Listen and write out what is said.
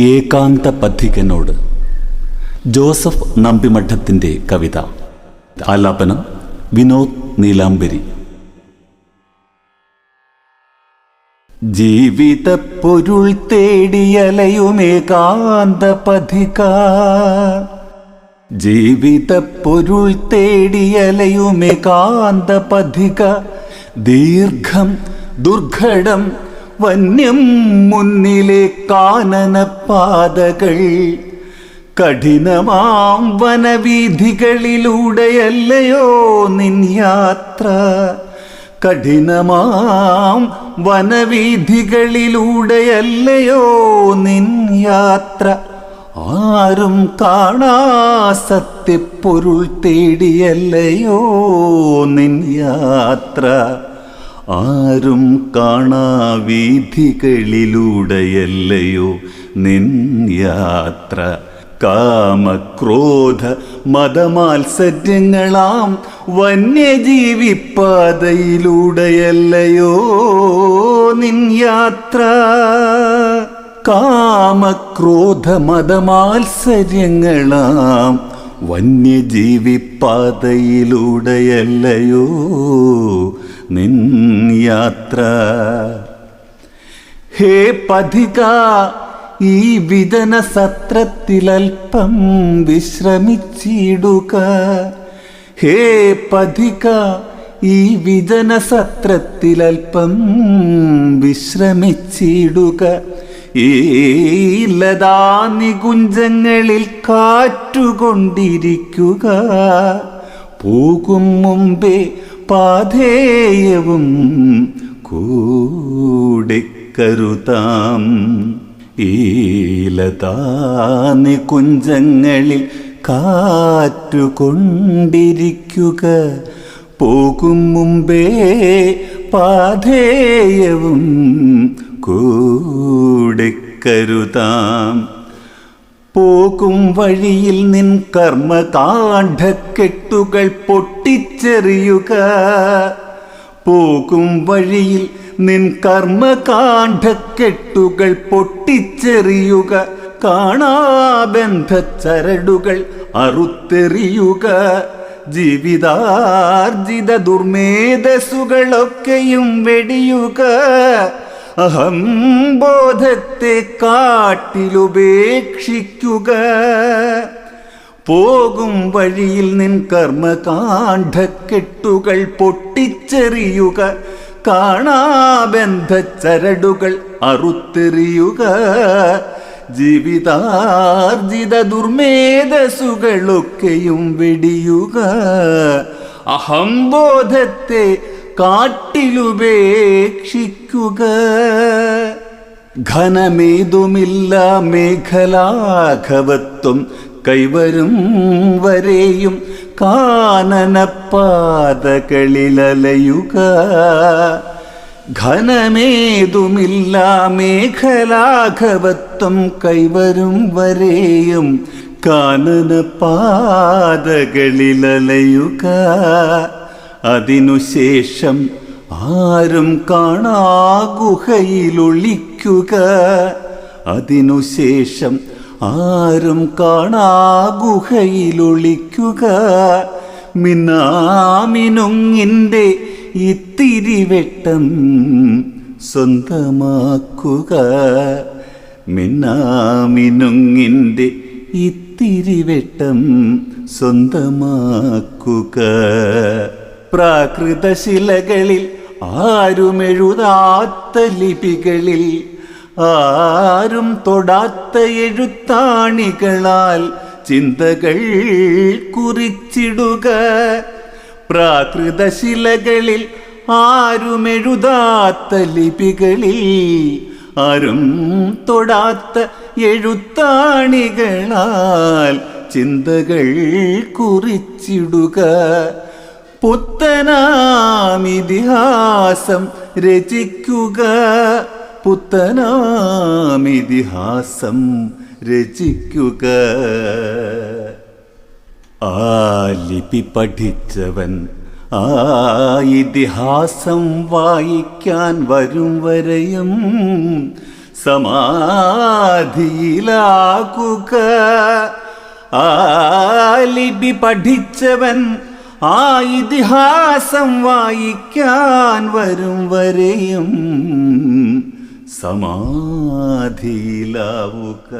ഏകാന്ത പഥികനോട് ജോസഫ് നമ്പിമഠത്തിൻ്റെ കവിത. ആലാപനം വിനോദ് നീലാംബരി. ജീവിത പൊരുൾ തേടിയലയുമേകാന്ത പഥിക, ജീവിത പൊരുൾ തേടിയലയുമേകാന്ത പഥിക, ദീർഘം ദുർഘടം വന്യം മുന്നിലെ കാനനപാതകൾ, കഠിനമാം വനവീഥികളിലൂടെയല്ലയോ നിൻ യാത്ര, കഠിനമാം വനവീഥികളിലൂടെയല്ലയോ നിൻ യാത്ര, ആരും കാണാ സത്യപ്പൊരുൾ തേടിയല്ലയോ നിൻ യാത്ര, ആരും കാണാ വീഥികളിലൂടെയല്ലയോ നിൻ യാത്ര, കാമക്രോധ മതമാത്സര്യങ്ങളാം വന്യജീവിപ്പാതയിലൂടെയല്ലയോ നിൻ യാത്ര, കാമക്രോധ മതമാത്സര്യങ്ങളാം വന്യജീവിപ്പാതയിലൂടെയല്ലയോ നിൻ യാത്ര. ഹേ പഥിക, ഈ വിജന സത്രത്തിലൽപ്പം വിശ്രമിച്ചിടുക, ഹേ പഥിക, ഈ വിജന സത്രത്തിലൽപ്പം വിശ്രമിച്ചിടുക, ഈ ലതാ നികുഞ്ചങ്ങളിൽ കാറ്റുകൊണ്ടിരിക്കുക, പോകും മുമ്പേ പാഥേയവും കൂടെ കരുതാം, ഈ ലതാ നികുഞ്ചങ്ങളിൽ കാറ്റുകൊണ്ടിരിക്കുക, പോകും മുമ്പേ പാഥേയവും കൂടെ കരുതാം, പോകും വഴിയിൽ നിൻ കർമ്മകാണ്ഡക്കെട്ടുകൾ പൊട്ടിച്ചെറിയുക, പോകും വഴിയിൽ നിൻ കർമ്മകാണ്ഡക്കെട്ടുകൾ പൊട്ടിച്ചെറിയുക, കാണാബന്ധച്ചരടുകൾ അറുത്തെറിയുക, ജീവിതാർജിത ദുർമേധസ്സുകളൊക്കെയും വെടിയുക, അഹംബോധത്തെ കാട്ടിലുപേക്ഷിക്കുക, പോകും വഴിയിൽ നിൻ കർമ്മകാണ്ഡക്കെട്ടുകൾ പൊട്ടിച്ചെറിയുക, കാണാബന്ധച്ചരടുകൾ അറുത്തെറിയുക, ജീവിതാർജിത ദുർമേധസ്സുകളൊക്കെയും വെടിയുക, അഹംബോധത്തെ കാട്ടിലുപേക്ഷിക്കുക. ഘനമേതുമില്ല മേഖലാഘവത്വം കൈവരും വരെയും കാനനപാതകളിലലയുക, ഘനമേതുമില്ല മേഖലാഘവത്വം കൈവരും വരെയും കാനനപാതകളിലലയുക, അതിനുശേഷം ആരും കാണാ ഗുഹയിലൊളിക്കുക, അതിനുശേഷം ആരും കാണാ ഗുഹയിലൊളിക്കുക, മിന്നാമിനുങ്ങിൻ്റെ ഇത്തിരിവെട്ടം സ്വന്തമാക്കുക, മിന്നാമിനുങ്ങിൻ്റെ ഇത്തിരിവെട്ടം സ്വന്തമാക്കുക, പ്രാകൃതശിലകളിൽ ആരുമെഴുതാത്ത ലിപികളിൽ ആരും തൊടാത്ത എഴുത്താണികളാൽ ചിന്തകൾ കുറിച്ചിടുക, പ്രാകൃതശിലകളിൽ ആരുമെഴുതാത്ത ലിപികളിൽ ആരും തൊടാത്ത എഴുത്താണികളാൽ ചിന്തകൾ കുറിച്ചിടുക, പുത്തനാമിതിഹാസം രചിക്കുക, പുത്തനാമിതിഹാസം രചിക്കുക. ആ ലിപി പഠിച്ചവൻ ആ ഇതിഹാസം വായിക്കാൻ വരും വരെയും സമാധിയിലാക്കുക. ആ ലിപി പഠിച്ചവൻ ആ ഇതിഹാസം വായിക്കാൻ വരും വരെയും സമാധിയിലാവുക.